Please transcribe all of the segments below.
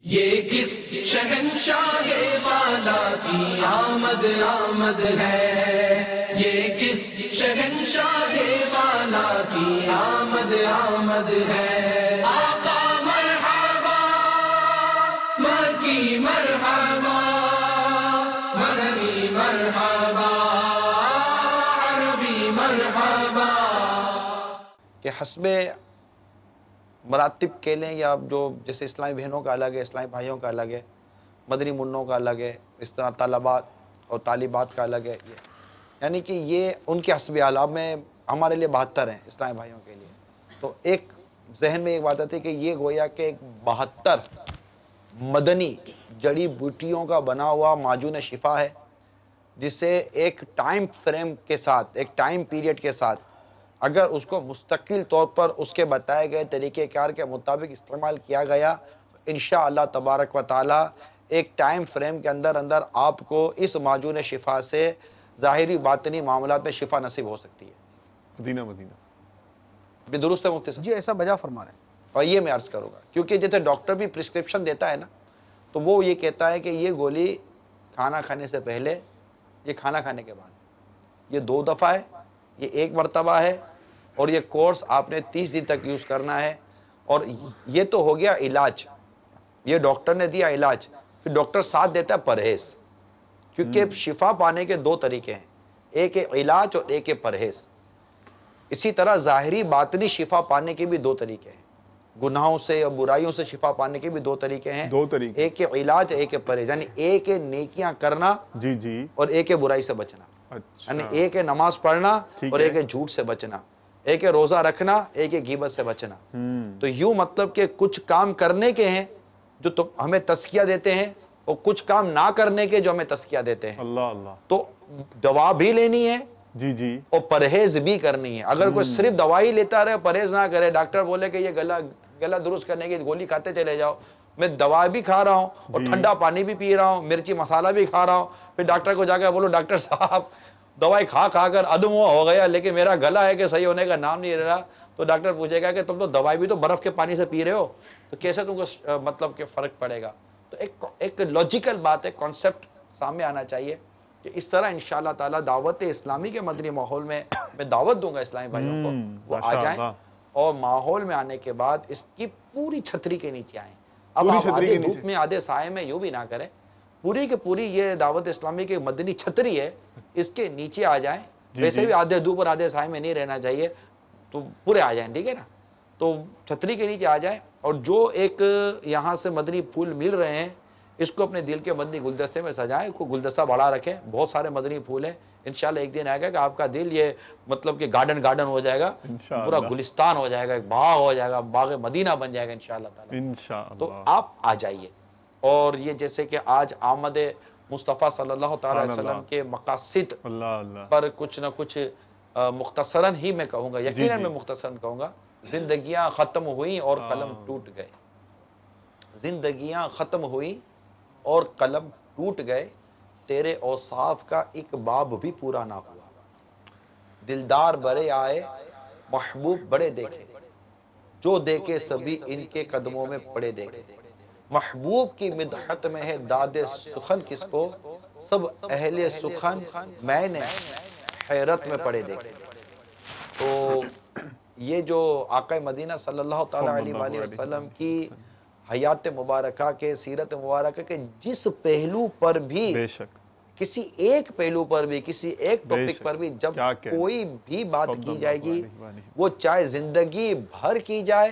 یہ کس شہنشاہ والا کی آمد آمد ہے، یہ کس شہنشاہ والا کی آمد آمد ہے۔ آقا مرحبا، مکی مرحبا، مدنی مرحبا، عربی مرحبا۔ کہ حسب مراتب کے لیں یا جو جیسے اسلامی بہنوں کا الگ ہے، اسلامی بھائیوں کا الگ ہے، مدنی منوں کا الگ ہے، اس طرح طالبات اور طالبات کا الگ ہے، یعنی کہ یہ ان کے حسب اعلیٰ میں ہمارے لیے 72 ہیں اسلامی بھائیوں کے لیے۔ تو ایک ذہن میں ایک بات آتی ہے کہ یہ گویا کہ ایک 72 مدنی جڑی بوٹیوں کا بنا ہوا معجون شفا ہے، جسے ایک ٹائم فریم کے ساتھ، ایک ٹائم پیریڈ کے ساتھ اگر اس کو مستقل طور پر اس کے بتائے گئے طریقہ کار کے مطابق استعمال کیا گیا تو انشاءاللہ تبارک و تعالی ایک ٹائم فریم کے اندر آپ کو اس معجون شفا سے ظاہری باطنی معاملات میں شفا نصیب ہو سکتی ہے۔ مدینہ مدینہ بھی درست ہے مفتی صاحب؟ جی ایسا بجا فرما رہے ہیں۔ اور یہ میں عرض کروں گا کیونکہ جیسے ڈاکٹر بھی پرسکرپشن دیتا ہے نا، تو وہ یہ کہتا ہے کہ یہ گولی کھانا کھانے سے پہلے، یہ کھانا کھانے کے بعد ہے، یہ 2 دفعہ ہے، یہ 1 مرتبہ ہے، اور یہ کورس آپ نے 30 دن تک یوز کرنا ہے۔ اور یہ تو ہو گیا علاج، یہ ڈاکٹر نے دیا علاج، پھر ڈاکٹر ساتھ دیتا ہے پرہیز، کیونکہ شفا پانے کے 2 طریقے ہیں، ایک ہے علاج اور ایک ہے پرہیز۔ اسی طرح ظاہری باطنی شفا پانے کے بھی 2 طریقے ہیں، گناہوں سے اور برائیوں سے شفا پانے کے بھی 2 طریقے ہیں، 2 طریقے، ایک ہے علاج ایک ہے پرہیز، یعنی ایک ہے نیکیاں کرنا جی جی، اور ایک ہے برائی سے بچنا، اچھا، یعنی ایک ہے نماز پڑھنا ٹھیک اور ہے، ایک ہے جھوٹ سے بچنا، ایک ہے روزہ رکھنا، ایک ہے غیبت سے بچنا۔ تو یوں مطلب کہ کچھ کام کرنے کے ہیں جو ہمیں تزکیہ دیتے ہیں، اور کچھ کام نہ کرنے کے جو ہمیں تزکیہ دیتے ہیں۔ اللہ اللہ، تو دوا بھی لینی ہے جی جی، اور پرہیز بھی کرنی ہے۔ اگر کوئی صرف دوائی لیتا رہے، پرہیز نہ کرے، ڈاکٹر بولے کہ یہ گلا درست کرنے کی گولی کھاتے چلے جاؤ، میں دوا بھی کھا رہا ہوں اور ٹھنڈا پانی بھی پی رہا ہوں، مرچی مسالہ بھی کھا رہا ہوں، پھر ڈاکٹر کو جا کے بولو ڈاکٹر صاحب دوائی کھا کر ادم ہو گیا لیکن میرا گلا ہے کہ صحیح ہونے کا نام نہیں لے رہا، تو ڈاکٹر پوچھے گا کہ تم تو دوائی بھی تو برف کے پانی سے پی رہے ہو، تو کیسے تم کو مطلب کہ فرق پڑے گا؟ تو ایک لاجیکل بات ہے، کانسیپٹ سامنے آنا چاہیے کہ اس طرح انشاءاللہ تعالی دعوت اسلامی کے مدنی ماحول میں میں دعوت دوں گا اسلامی بھائیوں کو، وہ آ جائیں اور ماحول میں آنے کے بعد اس کی پوری چھتری کے نیچے آئیں۔ اب آپ آدھے دھوپ میں آدھے سائے میں یوں بھی نہ کریں، پوری کے پوری یہ دعوت اسلامی کی مدنی چھتری ہے، اس کے نیچے آ جائیں، ویسے بھی آدھے دھوپ اور آدھے سائے میں نہیں رہنا چاہیے، تو پورے آ جائیں، ٹھیک ہے نا؟ تو چھتری کے نیچے آ جائیں، اور جو ایک یہاں سے مدنی پھول مل رہے ہیں اس کو اپنے دل کے مدنی گلدستے میں سجائیں، کو گلدستہ بڑھا رکھیں، بہت سارے مدنی پھول ہیں، انشاءاللہ ایک دن آئے گا کہ آپ کا دل یہ مطلب کہ گارڈن ہو جائے گا، پورا گلستان ہو جائے گا، ایک باغ ہو جائے گا، باغ مدینہ بن جائے گا انشاءاللہ تعالی۔ تو آپ آ جائیے، اور یہ جیسے کہ آج آمد مصطفیٰ صلی اللہ تعالی علیہ وسلم کے مقاصد پر کچھ نہ کچھ مختصراً ہی میں کہوں گا، یقیناً میں مختصراً کہوں گا، زندگیاں ختم ہوئیں اور قلم ٹوٹ گئے، زندگیاں ختم ہوئیں اور قلم ٹوٹ گئے، تیرے اوصاف کا ایک باب بھی پورا نہ ہوا، دلدار بڑے آئے محبوب بڑے دیکھے، جو دیکھے سبھی ان کے قدموں میں پڑے دیکھے، محبوب کی مدحت میں ہے داد سخن کس کو، سب اہل سخن میں نے حیرت میں پڑے دیکھے۔ تو یہ جو آقا مدینہ صلی اللہ تعالیٰ علیہ وآلہ وسلم کی حیات مبارکہ کے، سیرت مبارکہ کے جس پہلو پر بھی، کسی ایک پہلو پر بھی، کسی ایک ٹاپک پر بھی جب کوئی بھی بات کی جائے گی، وہ چاہے زندگی بھر کی جائے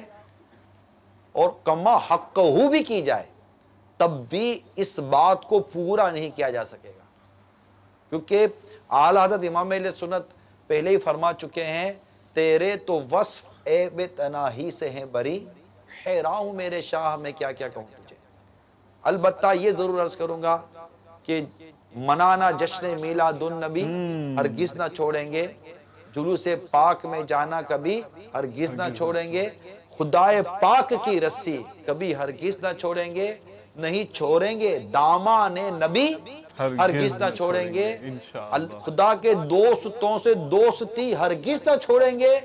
اور کما حقہ بھی کی جائے، تب بھی اس بات کو پورا نہیں کیا جا سکے گا، کیونکہ اعلیٰ حضرت امام اہل سنت پہلے ہی فرما چکے ہیں، تیرے تو وصف عیب تناہی سے ہیں بری، حیران ہوں میرے شاہ میں کیا کیا کہوں تجھے۔ البتہ یہ ضرور عرض کروں گا کہ منانا جشن میلاد النبی ہرگز نہ چھوڑیں گے، جلوس پاک میں جانا کبھی ہرگز نہ چھوڑیں گے، خدائے پاک کی رسی کبھی ہرگز نہ چھوڑیں گے، نہیں چھوڑیں گے، دامان نبی ہرگز نہ چھوڑیں گے، خدا کے دوستوں سے دوستی ہرگز نہ چھوڑیں گے،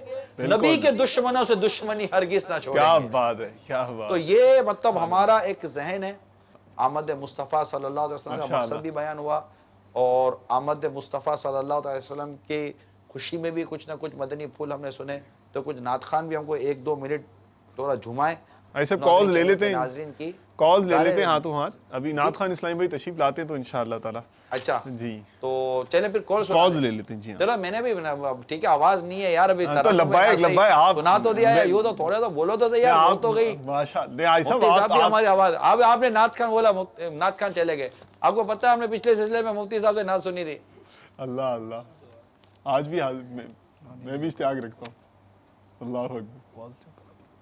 نبی کے دشمنوں سے دشمنی ہرگز نہ چھوڑیں گے۔ کیا بات ہے، کیا بات۔ تو یہ مطلب ہمارا ایک ذہن ہے۔ آمد مصطفیٰ صلی اللہ علیہ وسلم کا مقصد بھی بیان ہوا، اور آمد مصطفیٰ صلی اللہ علیہ وسلم کی خوشی میں بھی کچھ نہ کچھ مدنی پھول ہم نے سنے، تو کچھ نعت خوان بھی ہم کو 1-2 منٹ تھوڑا جھمائیں۔ ایسے کالز لے لیتے ہیں، ناظرین کی کالز لے لیتے ہیں ہاتھوں ہاتھ۔ ابھی نعت خوان اسلامی بھائی تشریف لاتے ہیں تو انشاءاللہ تعالی۔ اچھا جی تو چلیں پھر کالز لے لیتے ہیں۔ جی چلو میں نے بھی ٹھیک ہے، آواز نہیں ہے یار ابھی، تو لبائک آپ سنا تو دیا ہے، یوں تو تھوڑے تو بولو تو یار، ہو تو گئی ماشاءاللہ۔ مفتی صاحب بھی ہماری آواز، اب آپ نے نعت خوان بولا، نعت خوان چلے گئے۔ آپ کو پتہ ہے ہم نے پچھلے سلسلے میں مفتی صاحب سے نعت سنی تھی۔ اللہ اللہ، آج بھی میں بھی اشتیاق رکھتا ہوں۔ اللہ اکبر،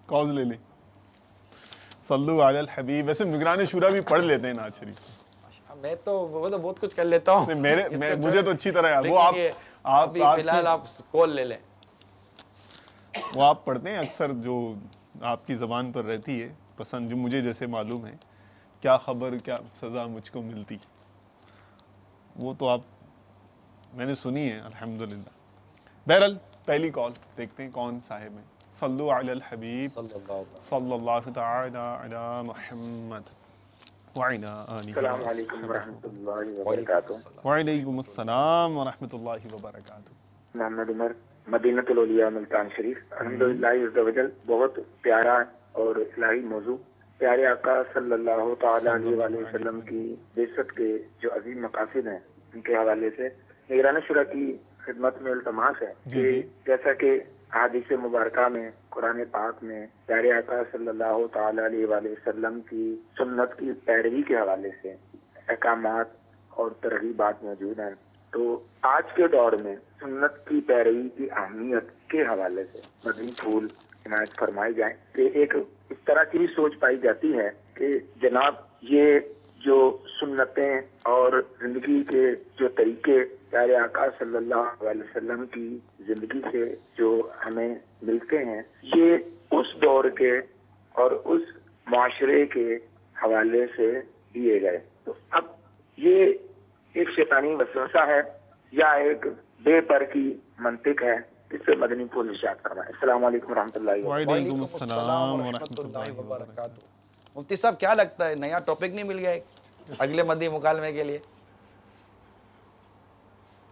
کالز لے لیں۔ صلو علی الحبیب۔ ویسے نگران شورا بھی پڑھ لیتے ہیں نعت شریف۔ میں تو وہ تو بہت کچھ کر لیتا ہوں، مجھے تو اچھی طرح وہ آپ فی الحال آپ کال لے لیں۔ وہ آپ پڑھتے ہیں اکثر، جو آپ کی زبان پر رہتی ہے پسند، جو مجھے جیسے معلوم ہے، کیا خبر کیا سزا مجھ کو ملتی، وہ تو آپ میں نے سنی ہے الحمدللہ۔ بہرحال پہلی کال دیکھتے ہیں کون صاحب ہیں۔ صلو علی الحبیب صلی اللہ تعالی علی محمد وعلی آلہ۔ السلام علیکم ورحمۃ اللہ وبرکاتہ۔ وعلیکم السلام ورحمۃ اللہ وبرکاتہ۔ محمد عمر، مدینہ الاولیاء ملتان شریف۔ الحمدللہ عز و جل، بہت پیارا اور الہی موضوع، پیارے آقا صلی اللہ تعالی علیہ وآلہ وسلم کی بعثت کے جو عظیم مقاصد ہیں، ان کے حوالے سے نگران شورا کی خدمت میں التماس ہے کہ جیسا کہ احادیث مبارکہ میں، قرآن پاک میں پیارے آقا صلی اللہ تعالی علیہ وآلہ وسلم کی سنت کی پیروی کے حوالے سے احکامات اور ترغیبات موجود ہیں، تو آج کے دور میں سنت کی پیروی کی اہمیت کے حوالے سے مدنی پھول عنایت فرمائے جائیں کہ ایک اس طرح کی بھی سوچ پائی جاتی ہے کہ جناب یہ جو سنتیں اور زندگی کے جو طریقے پیارے آقا صلی اللہ علیہ وسلم کی زندگی سے جو ہمیں ملتے ہیں، یہ اس دور کے اور اس معاشرے کے حوالے سے دیے گئے۔ تو اب یہ ایک شیطانی وسوسہ ہے یا ایک بے پر کی منطق ہے، اس سے مدنی پھول ارشاد فرمائیں۔ السلام علیکم ورحمۃ اللہ وبرکاتہ۔ وعلیکم السلام ورحمۃ اللہ وبرکاتہ۔ مفتی صاحب کیا لگتا ہے نیا ٹاپک نہیں مل گیا ایک اگلے مدنی مکالمے کے لیے؟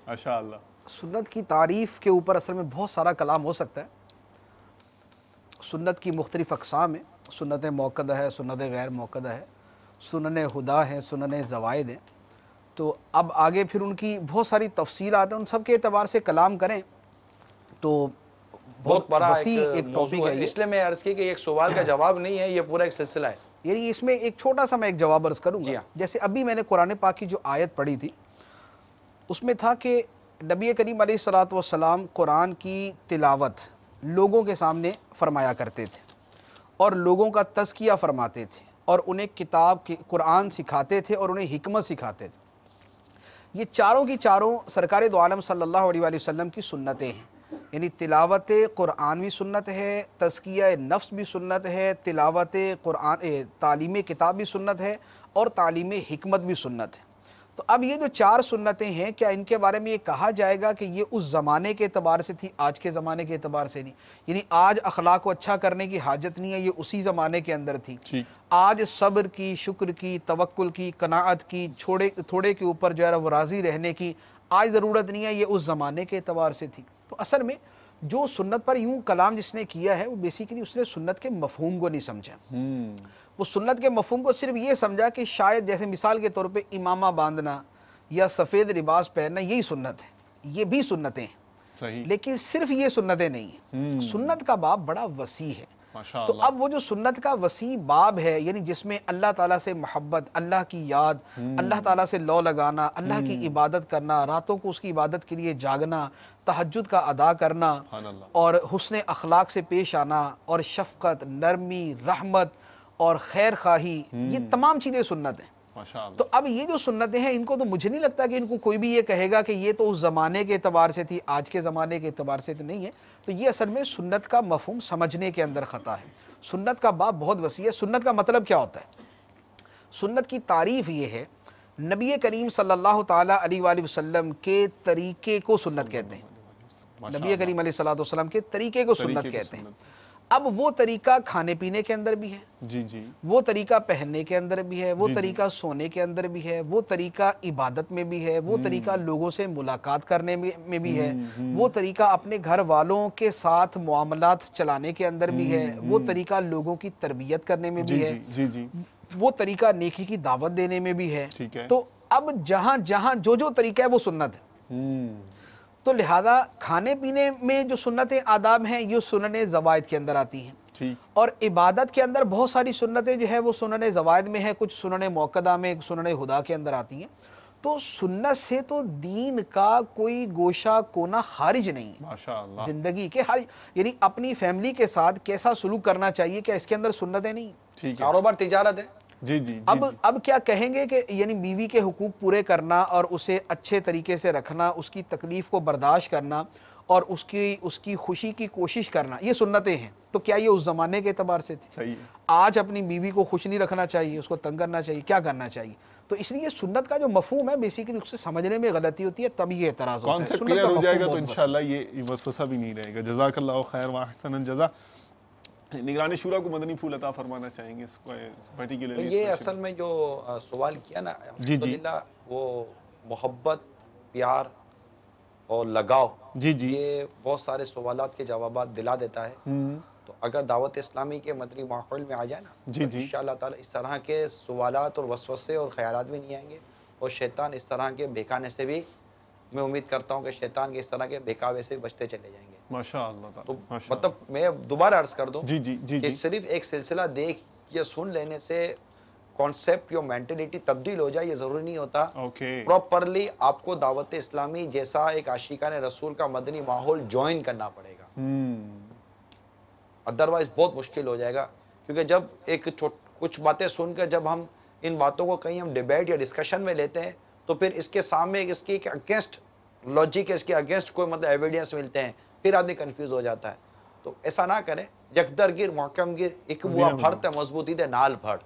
ماشاءاللہ۔ سنت کی تعریف کے اوپر اصل میں بہت سارا کلام ہو سکتا ہے۔ سنت کی مختلف اقسام ہیں، سنت موقدہ ہے، سنت غیر موقدہ ہے، سنن ہدا ہیں، سنن زوائد ہیں۔ تو اب آگے پھر ان کی بہت ساری تفصیلات ہیں، ان سب کے اعتبار سے کلام کریں تو بہت بڑا وسیع ایک ٹاپک ہے۔ اس لیے میں عرض کی کہ ایک سوال کا جواب نہیں ہے، یہ پورا ایک سلسلہ ہے۔ یعنی اس میں ایک چھوٹا سا میں ایک جواب عرض کروں گا۔ جیسے ابھی میں نے قرآن پاک کی جو آیت پڑھی تھی، اس میں تھا کہ نبی کریم علیہ الصلوۃ والسلام قرآن کی تلاوت لوگوں کے سامنے فرمایا کرتے تھے اور لوگوں کا تزکیہ فرماتے تھے اور انہیں کتاب کی قرآن سکھاتے تھے اور انہیں حکمت سکھاتے تھے۔ یہ چاروں کی چاروں سرکار دو عالم صلی اللہ علیہ وآلہ وسلم کی سنتیں ہیں۔ یعنی تلاوت قرآن بھی سنت ہے، تزکیہ نفس بھی سنت ہے، تلاوت قرآن تعلیم کتاب بھی سنت ہے، اور تعلیم حکمت بھی سنت ہے۔ تو اب یہ جو چار سنتیں ہیں، کیا ان کے بارے میں یہ کہا جائے گا کہ یہ اس زمانے کے اعتبار سے تھی، آج کے زمانے کے اعتبار سے نہیں؟ یعنی آج اخلاق کو اچھا کرنے کی حاجت نہیں ہے، یہ اسی زمانے کے اندر تھی۔ آج صبر کی، شکر کی، توکل کی، قناعت کی، تھوڑے کے اوپر جو ہے وہ راضی رہنے کی آج ضرورت نہیں ہے، یہ اس زمانے کے اعتبار سے تھی۔ تو اصل میں جو سنت پر یوں کلام جس نے کیا ہے، وہ بیسیکلی اس نے سنت کے مفہوم کو نہیں سمجھا۔ وہ سنت کے مفہوم کو صرف یہ سمجھا کہ شاید جیسے مثال کے طور پہ امامہ باندھنا یا سفید لباس پہننا یہی سنت ہے، یہ بھی سنتیں ہیں، لیکن صرف یہ سنتیں نہیں ہیں۔ سنت کا باب بڑا وسیع ہے۔ تو اب وہ جو سنت کا وسیع باب ہے، یعنی جس میں اللہ تعالیٰ سے محبت، اللہ کی یاد، اللہ تعالیٰ سے لو لگانا، اللہ کی عبادت کرنا، راتوں کو اس کی عبادت کے لیے جاگنا، تہجد کا ادا کرنا، اور حسن اخلاق سے پیش آنا، اور شفقت، نرمی، رحمت اور خیر خواہی، یہ تمام چیزیں سنت ہیں۔ تو اب یہ جو سنتیں ہیں، ان کو تو مجھے نہیں لگتا کہ ان کو کوئی بھی یہ کہے گا کہ یہ تو اس زمانے کے اعتبار سے تھی، آج کے زمانے کے اعتبار سے تو نہیں ہے۔ تو یہ اصل میں سنت کا مفہوم سمجھنے کے اندر خطا ہے۔ سنت کا باب بہت وسیع ہے۔ سنت کا مطلب کیا ہوتا ہے؟ سنت کی تعریف یہ ہے، نبی کریم صلی اللہ تعالیٰ علیہ وآلہ وسلم کے طریقے کو سنت کہتے ہیں، نبی کریم علیہ الصلوۃ والسلام کے طریقے کو سنت کہتے ہیں۔ اب وہ طریقہ کھانے پینے کے اندر بھی ہے، جی جی، وہ طریقہ پہننے کے اندر بھی ہے، وہ طریقہ سونے کے اندر بھی ہے، وہ طریقہ عبادت میں بھی ہے، وہ طریقہ لوگوں سے ملاقات کرنے میں بھی ہے، وہ طریقہ اپنے گھر والوں کے ساتھ معاملات چلانے کے اندر بھی ہے، وہ طریقہ لوگوں کی تربیت کرنے میں بھی ہے، جی جی، وہ طریقہ نیکی کی دعوت دینے میں بھی ہے۔ تو اب جہاں جہاں جو طریقہ ہے وہ سنت ہے، تو لہذا کھانے پینے میں جو سنتیں آداب ہیں یہ سنن زوائد کے اندر آتی ہیں، اور عبادت کے اندر بہت ساری سنتیں جو ہے وہ سنن زوائد میں ہے، کچھ سنن موقدہ میں، سنن ہدا کے اندر آتی ہیں۔ تو سنت سے تو دین کا کوئی گوشہ کونا خارج نہیں، ماشاءاللہ، زندگی کے ہر، یعنی اپنی فیملی کے ساتھ کیسا سلوک کرنا چاہیے، کیا اس کے اندر سنتیں نہیں؟ کاروبار تجارت ہے، جی جی، اب کیا کہیں گے کہ یعنی بیوی کے حقوق پورے کرنا اور اسے اچھے طریقے سے رکھنا، اس کی تکلیف کو برداشت کرنا اور اس کی خوشی کی کوشش کرنا، یہ سنتیں ہیں۔ تو کیا یہ اس زمانے کے اعتبار سے تھی؟ صحیح ہے۔ آج اپنی بیوی کو خوش نہیں رکھنا چاہیے، اس کو تنگ کرنا چاہیے، کیا کرنا چاہیے؟ تو اس لیے سنت کا جو مفہوم ہے بیسیکلی اس سے سمجھنے میں غلطی ہوتی ہے، تب یہ اعتراض ہوتا ہے۔ کانسیپٹ کلیئر ہو جائے گا تو انشاءاللہ یہ وسوسہ بھی نہیں رہے گا۔ جزاک اللہ خیر و احسن الجزا۔ نگران شورا کو مدنی پھول عطا فرمانا چاہیں گے اس کو پرٹیکولرلی؟ یہ اصل میں جو سوال کیا نا الحمدللہ، وہ محبت، پیار اور لگاؤ، یہ بہت سارے سوالات کے جوابات دلا دیتا ہے۔ تو اگر دعوت اسلامی کے مدنی ماحول میں آ جائے نا تو انشاءاللہ تعالی اس طرح کے سوالات اور وسوسے اور خیالات بھی نہیں آئیں گے، اور شیطان اس طرح کے بہکانے سے بھی، میں امید کرتا ہوں کہ شیطان کے اس طرح کے بہکاوے سے بچتے چلے جائیں گے۔ ماشاءاللہ تعالی، تو مطلب میں دوبارہ عرض کر دوں کہ صرف ایک سلسلہ دیکھ یا سن لینے سے کانسیپٹ یا مینٹلٹی تبدیل ہو جائے، یہ ضروری نہیں ہوتا۔ پراپرلی آپ کو دعوت اسلامی جیسا ایک عاشقان رسول کا مدنی ماحول جوائن کرنا پڑے گا، ادروائز بہت مشکل ہو جائے گا۔ کیونکہ جب ایک کچھ باتیں سن کر جب ہم ان باتوں کو کہیں ہم ڈیبیٹ یا ڈسکشن میں لیتے ہیں تو پھر اس کے سامنے اس کی اگینسٹ لاجک، اس کے اگینسٹ کوئی مطلب ایویڈینس ملتے ہیں، پھر آدمی کنفیوز ہو جاتا ہے۔ تو ایسا نہ کریں، یکدر گیر محکم گیر ایک بوا بھرت مضبوطی دے نال بھر۔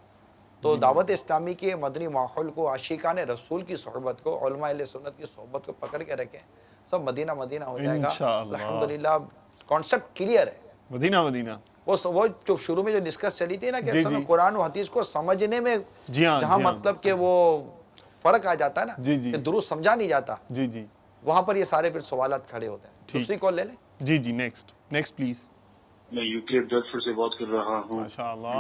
تو دعوت اسلامی کے مدنی ماحول کو، عاشقان رسول کی صحبت کو، علماء اہل سنت کی صحبت کو پکڑ کے رکھیں، سب مدینہ مدینہ ہو جائے گا الحمدللہ۔ کانسیپٹ کلیئر ہے، مدینہ مدینہ۔ وہ جو شروع میں جو ڈسکس چلی تھی نا کہ اصل میں قرآن و حدیث کو سمجھنے میں جہاں مطلب کہ وہ فرق آ جاتا ہے نا کہ درست سمجھا نہیں جاتا، وہاں پر یہ سارے پھر سوالات کھڑے ہوتے ہیں۔ دوسری کال لے لیں۔ جی نیکسٹ پلیز۔ میں یو کے ڈرڈفورڈ سے بات کر رہا ہوں۔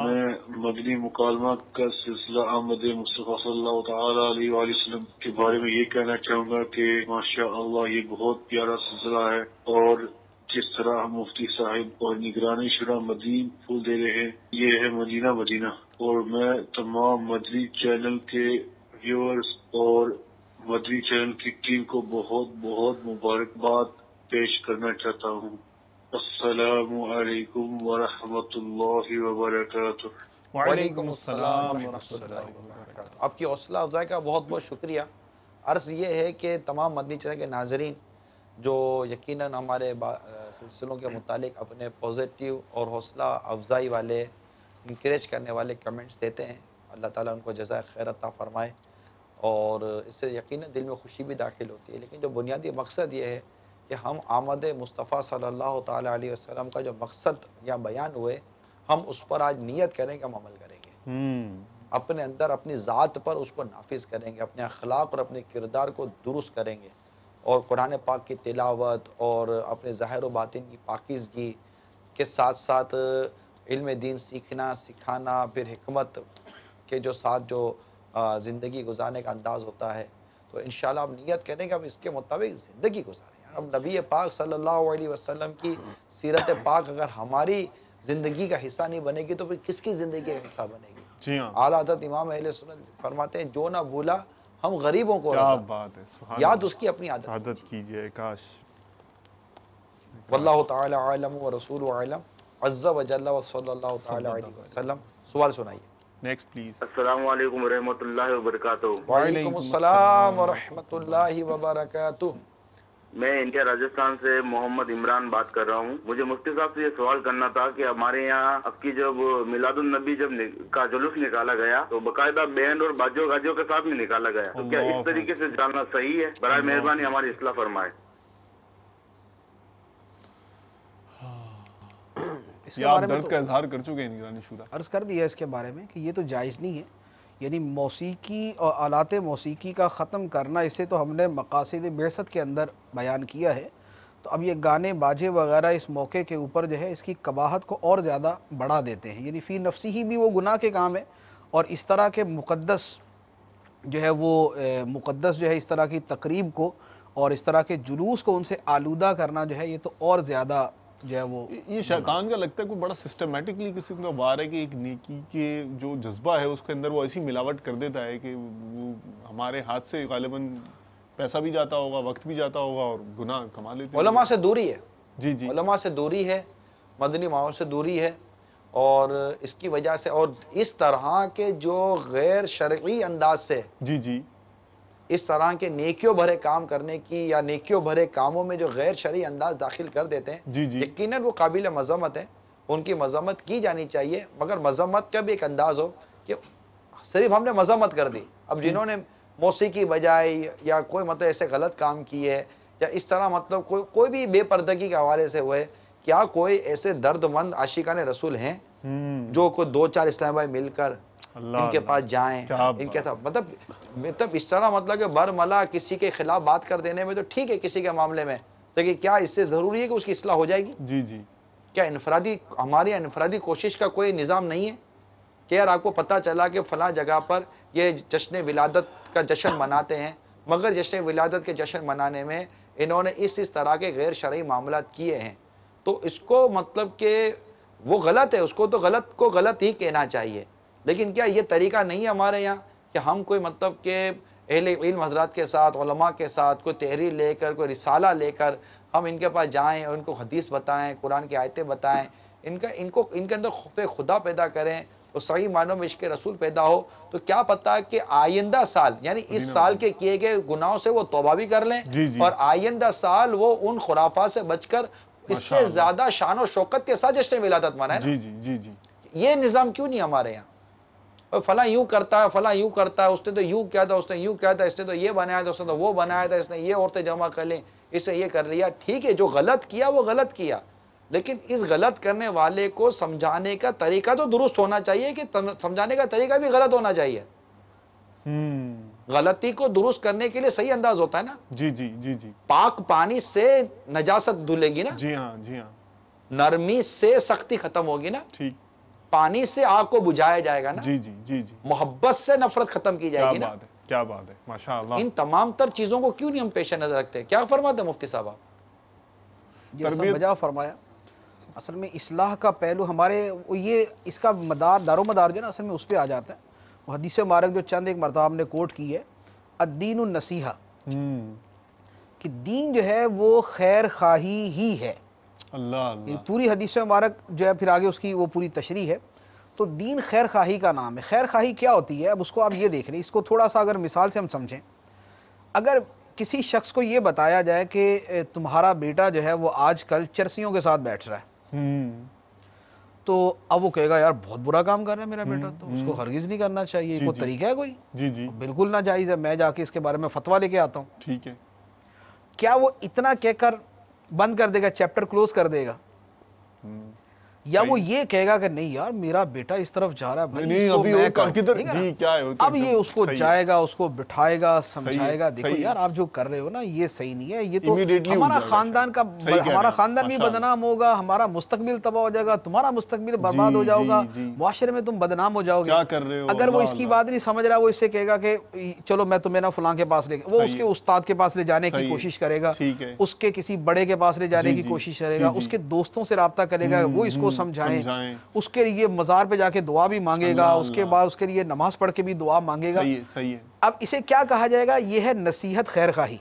میں مدنی مکالمہ کا سلسلہ احمد مصطفیٰ صلی اللہ تعالی علیہ وآلہ وسلم کے بارے میں یہ کہنا چاہوں گا کہ ماشاء اللہ یہ بہت پیارا سلسلہ ہے، اور جس طرح مفتی صاحب اور نگرانی شورا مدنی پھول دے رہے ہیں، یہ ہے مدینہ مدینہ۔ اور میں تمام مدنی چینل کے ویورز اور مدنی چینل کی ٹیم کو بہت بہت مبارکباد پیش کرنا چاہتا ہوں۔ السلام علیکم ورحمۃ اللہ وبرکاتہ۔ وعلیکم السلام ورحمۃ اللہ وبرکاتہ۔ آپ کی حوصلہ افزائی کا بہت بہت شکریہ۔ عرض یہ ہے کہ تمام مدنی چینل کے ناظرین جو یقیناً ہمارے سلسلوں کے متعلق اپنے پازیٹیو اور حوصلہ افزائی والے، انکریج کرنے والے کمنٹس دیتے ہیں، اللہ تعالیٰ ان کو جزائے خیر عطا فرمائے، اور اس سے یقیناً دل میں خوشی بھی داخل ہوتی ہے۔ لیکن جو بنیادی مقصد یہ ہے کہ ہم آمد مصطفیٰ صلی اللہ تعالیٰ علیہ وسلم کا جو مقصد یا بیان ہوئے، ہم اس پر آج نیت کریں کہ ہم عمل کریں گے، اپنے اندر اپنی ذات پر اس کو نافذ کریں گے، اپنے اخلاق اور اپنے کردار کو درست کریں گے، اور قرآن پاک کی تلاوت اور اپنے ظاہر و باطن کی پاکیزگی کے ساتھ ساتھ علم دین سیکھنا سکھانا، پھر حکمت کے جو ساتھ جو زندگی گزارنے کا انداز ہوتا ہے، تو انشاءاللہ ہم نیت کریں کہ ہم اس کے مطابق زندگی گزاریں۔ اب نبی پاک صلی اللہ علیہ وسلم کی سیرت پاک اگر ہماری زندگی کا حصہ نہیں بنے گی تو پھر کس کی زندگی کا حصہ بنے گی؟ جی ہاں، اعلیٰ حضرت امام اہل سنت فرماتے ہیں جو نہ بھولا ہم غریبوں کو کیا رسا، بات ہے، یاد اس کی اپنی عادت کیجئے۔ کاش۔ واللہ تعالی عالم و رسول عالم عز و جل و صلی اللہ تعالی علیہ وسلم۔ سوال سنائیے۔ Next please. السلام علیکم ورحمۃ اللہ وبرکاتہ۔ وعلیکم السلام ورحمۃ اللہ وبرکاتہ۔ میں انڈیا راجستھان سے محمد عمران بات کر رہا ہوں. مجھے مفتی صاحب سے یہ سوال کرنا تھا کہ ہمارے یہاں اب کی جب میلاد النبی جب کا جلوس نکالا گیا تو باقاعدہ بینڈ اور باجوں گاجوں کے ساتھ میں نکالا گیا, تو کیا اس طریقے سے جاننا صحیح ہے؟ برائے مہربانی ہماری اصلاح فرمائے. آپ درد کا اظہار کر چکے ہیں نگرانی شورا, عرض کر دیا اس کے بارے میں کہ یہ تو جائز نہیں ہے. یعنی موسیقی اور آلات موسیقی کا ختم کرنا, اسے تو ہم نے مقاصد بعثت کے اندر بیان کیا ہے. تو اب یہ گانے باجے وغیرہ اس موقع کے اوپر جو ہے اس کی قباحت کو اور زیادہ بڑھا دیتے ہیں. یعنی فی نفسی ہی بھی وہ گناہ کے کام ہے, اور اس طرح کے مقدس جو ہے وہ مقدس جو ہے اس طرح کی تقریب کو اور اس طرح کے جلوس کو ان سے آلودہ کرنا جو ہے یہ تو اور زیادہ جو ہے وہ. یہ شیطان کا لگتا ہے کوئی بڑا سسٹمیٹکلی قسم کا وار ہے کہ ایک نیکی کے جو جذبہ ہے اس کے اندر وہ ایسی ملاوٹ کر دیتا ہے کہ وہ ہمارے ہاتھ سے غالباً پیسہ بھی جاتا ہوگا, وقت بھی جاتا ہوگا اور گناہ کما لیتے ہیں. علماء سے دوری ہے, جی جی, علماء سے دوری ہے, مدنی ماحول سے دوری ہے, اور اس کی وجہ سے اور اس طرح کے جو غیر شرعی انداز سے جی جی اس طرح کے نیکیوں بھرے کام کرنے کی یا نیکیوں بھرے کاموں میں جو غیر شرعی انداز داخل کر دیتے ہیں, جی جی, یقیناً وہ قابل مذمت ہیں, ان کی مذمت کی جانی چاہیے, مگر مذمت کا بھی ایک انداز ہو کہ صرف ہم نے مذمت کر دی. اب جنہوں نے موسیقی بجائی یا کوئی مطلب ایسے غلط کام کیے یا اس طرح مطلب کوئی بھی بے پردگی کے حوالے سے ہوئے, کیا کوئی ایسے درد مند عاشقان رسول ہیں جو کوئی دو چار اسلام بھائی مل کر ان کے پاس جائیں, ان کے ساتھ مطلب اس طرح مطلب کہ برملا کسی کے خلاف بات کر دینے میں تو ٹھیک ہے کسی کے معاملے میں, لیکن کیا اس سے ضروری ہے کہ اس کی اصلاح ہو جائے گی؟ جی جی, کیا ہماری انفرادی کوشش کا کوئی نظام نہیں ہے کہ یار آپ کو پتہ چلا کہ فلاں جگہ پر یہ جشن ولادت کا جشن مناتے ہیں, مگر جشن ولادت کے جشن منانے میں انہوں نے اس طرح کے غیر شرعی معاملات کیے ہیں, تو اس کو مطلب کہ وہ غلط ہے, اس کو تو غلط کو غلط ہی کہنا چاہیے. لیکن کیا یہ طریقہ نہیں ہے ہمارے یہاں کہ ہم کوئی مطلب کہ اہل علم حضرات کے ساتھ, علماء کے ساتھ کوئی تحریر لے کر, کوئی رسالہ لے کر ہم ان کے پاس جائیں اور ان کو حدیث بتائیں, قرآن کی آیتیں بتائیں, ان کے اندر خوف خدا پیدا کریں اور صحیح معنوں میں عشق رسول پیدا ہو, تو کیا پتہ کہ آئندہ سال یعنی اس سال کے کیے گئے گناہوں سے وہ توبہ بھی کر لیں اور آئندہ سال وہ ان خرافات سے بچ کر اس سے زیادہ شان و شوکت کے ساتھ جشن ولادت منائیں. جی جی جی جی, یہ نظام کیوں نہیں ہمارے یہاں؟ فلاں یوں کرتا ہے, فلاں یوں کرتا ہے, اس نے تو یوں کیا تھا, اس نے یوں کیا تھا, اس نے تو یہ بنایا تھا, اس نے تو وہ بنایا تھا, اس نے یہ عورتیں جمع کر لیں, اس سے یہ کر لیا. ٹھیک ہے, جو غلط کیا وہ غلط کیا, لیکن اس غلط کرنے والے کو سمجھانے کا طریقہ تو درست ہونا چاہیے, کہ سمجھانے کا طریقہ بھی غلط ہونا چاہیے. غلطی کو درست کرنے کے لیے صحیح انداز ہوتا ہے نا. جی جی جی جی, پاک پانی سے نجاست دھلے گی نا, جی ہاں جی ہاں, نرمی سے سختی ختم ہوگی نا, ٹھیک, پانی سے آگ کو بجھایا جائے گا نا, جی جی جی جی, محبت سے نفرت ختم کی جائے گی نا. کیا بات ہے, ماشاءاللہ. ان تمام تر چیزوں کو کیوں نہیں ہم پیش نظر رکھتے؟ کیا فرماتے ہیں مفتی صاحب آپ؟ جی بجا فرمایا. اصل میں اصلاح کا پہلو ہمارے یہ اس کا دار و مدار جو ہے نا اصل میں اس پہ آ جاتا ہے. وہ حدیث مبارک جو چند ایک مرتبہ ہم نے کوٹ کی ہے, الدین النصیحہ, کہ دین جو ہے وہ خیر خواہی ہی ہے. اللہ اللہ, پوری حدیث مبارک جو ہے پھر آگے اس کی وہ پوری تشریح ہے. تو دین خیر خواہی کا نام ہے. خیر خواہی کیا ہوتی ہے؟ اب اس کو آپ یہ دیکھ لیں, اس کو تھوڑا سا اگر مثال سے ہم سمجھیں. اگر کسی شخص کو یہ بتایا جائے کہ تمہارا بیٹا جو ہے وہ آج کل چرسیوں کے ساتھ بیٹھ رہا ہے, تو اب وہ کہے گا یار بہت برا کام کر رہا ہے میرا بیٹا, تو اس کو ہرگز نہیں کرنا چاہیے. کوئی طریقہ ہے کوئی؟ جی جی, بالکل ناجائز ہے, میں جا کے اس کے بارے میں فتویٰ لے کے آتا ہوں. ٹھیک ہے, کیا وہ اتنا کہہ کر بند کر دے گا, چیپٹر کلوز کر دے گا, یا وہ یہ کہے گا کہ نہیں یار میرا بیٹا اس طرف جا رہا ہے, اب یہ اس کو جائے گا, اس کو بٹھائے گا, سمجھائے گا, دیکھو یار آپ جو کر رہے ہو نا یہ صحیح نہیں ہے, یہ تو ہمارا خاندان کا, ہمارا خاندان بھی بدنام ہوگا, ہمارا مستقبل تباہ ہو جائے گا, تمہارا مستقبل برباد ہو جائے گا, معاشرے میں تم بدنام ہو جاؤ گے. اگر وہ اس کی بات نہیں سمجھ رہا, وہ اس سے کہے گا کہ چلو میں تمہیں نا فلاں کے پاس لے, وہ اس کے استاد کے پاس لے جانے کی کوشش کرے گا, اس کے کسی بڑے کے پاس لے جانے کی کوشش کرے گا, اس کے دوستوں سے رابطہ کرے گا, وہ اس کو سمجھائیں, اس کے لیے مزار پہ جا کے دعا بھی مانگے گا, اس کے بعد اس کے لیے نماز پڑھ کے بھی دعا مانگے گا. صحیح ہے. اب اسے کیا کہا جائے گا؟ یہ ہے نصیحت خیر خواہی.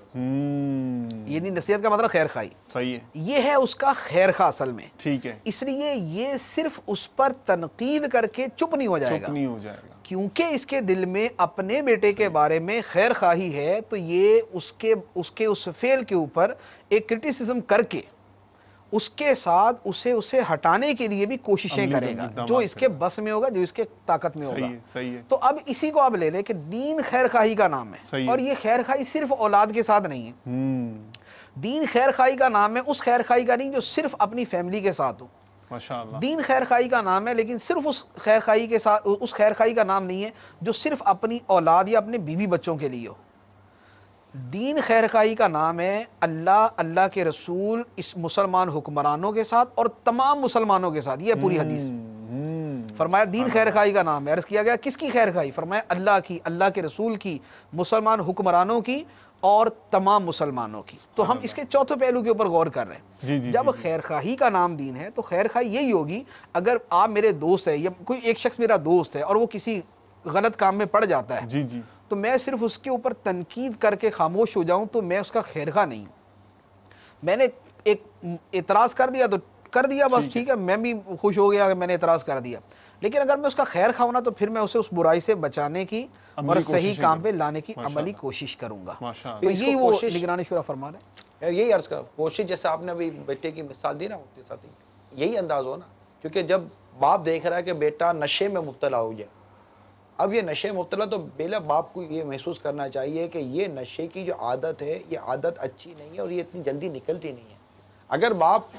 یعنی نصیحت کا مطلب خیر خواہی. صحیح ہے, یہ ہے اس کا خیر خواہ اصل میں. ٹھیک ہے. اس لیے یہ صرف اس پر تنقید کر کے چپ نہیں ہو جائے گا. کیونکہ اس کے دل میں اپنے بیٹے کے بارے میں خیر خواہی ہے تو یہ اس فعل کے اوپر ایک کرٹیسزم کر کے اس کے ساتھ اسے ہٹانے کے لیے بھی کوششیں کرے گا، جو اس کے بس میں ہوگا، جو اس کے طاقت میں ہوگا۔ صحیح ہے۔ تو اب اسی کو آپ لے لیں کہ دین خیر خواہی کا نام ہے، اور یہ خیر خواہی صرف اولاد کے ساتھ نہیں ہے۔ دین خیر خواہی کا نام ہے اس خیر خواہی کا نہیں جو صرف اپنی فیملی کے ساتھ ہو۔ ماشاءاللہ۔ دین خیر خواہی کا نام ہے، لیکن صرف اس خیر خواہی کا نام نہیں ہے جو صرف اپنی اولاد یا اپنے بیوی بچوں کے لیے ہو۔ دین خیر خواہی کا نام ہے اللہ کے رسول اس مسلمان حکمرانوں کے ساتھ اور تمام مسلمانوں کے ساتھ۔ یہ پوری حدیث فرمایا دین خیر خواہی کا نام ہے۔ عرض کیا گیا کس کی خیر خواہی؟ فرمایا اللہ کی، اللہ کے رسول کی، مسلمان حکمرانوں کی اور تمام مسلمانوں کی۔ تو ہم اس کے چوتھے پہلو کے اوپر غور کر رہے ہیں۔ جب خیر خواہی کا نام دین ہے تو خیر خواہی یہی ہوگی، اگر آپ میرے دوست ہیں یا کوئی ایک شخص میرا دوست ہے اور وہ کسی غلط کام میں پڑ جاتا ہے تو میں صرف اس کے اوپر تنقید کر کے خاموش ہو جاؤں تو میں اس کا خیر خواہ نہیں ہوں۔ میں نے ایک اعتراض کر دیا تو کر دیا، بس ٹھیک ہے، میں بھی خوش ہو گیا کہ میں نے اعتراض کر دیا، لیکن اگر میں اس کا خیر خواہ ہونا تو پھر میں اسے اس برائی سے بچانے کی اور صحیح کام پہ لانے کی عملی کوشش کروں گا۔ تو یہی وہ نگران شورا فرما رہے ہیں۔ یہی عرض کر کوشش، جیسے آپ نے ابھی بیٹے کی مثال دی نا مفتی ساتھی، یہی انداز ہو نا، کیونکہ جب باپ دیکھ رہا ہے کہ بیٹا نشے میں مبتلا ہو گیا، اب یہ نشے مبتلا، تو بیلا باپ کو یہ محسوس کرنا چاہیے کہ یہ نشے کی جو عادت ہے یہ عادت اچھی نہیں ہے اور یہ اتنی جلدی نکلتی نہیں ہے۔ اگر باپ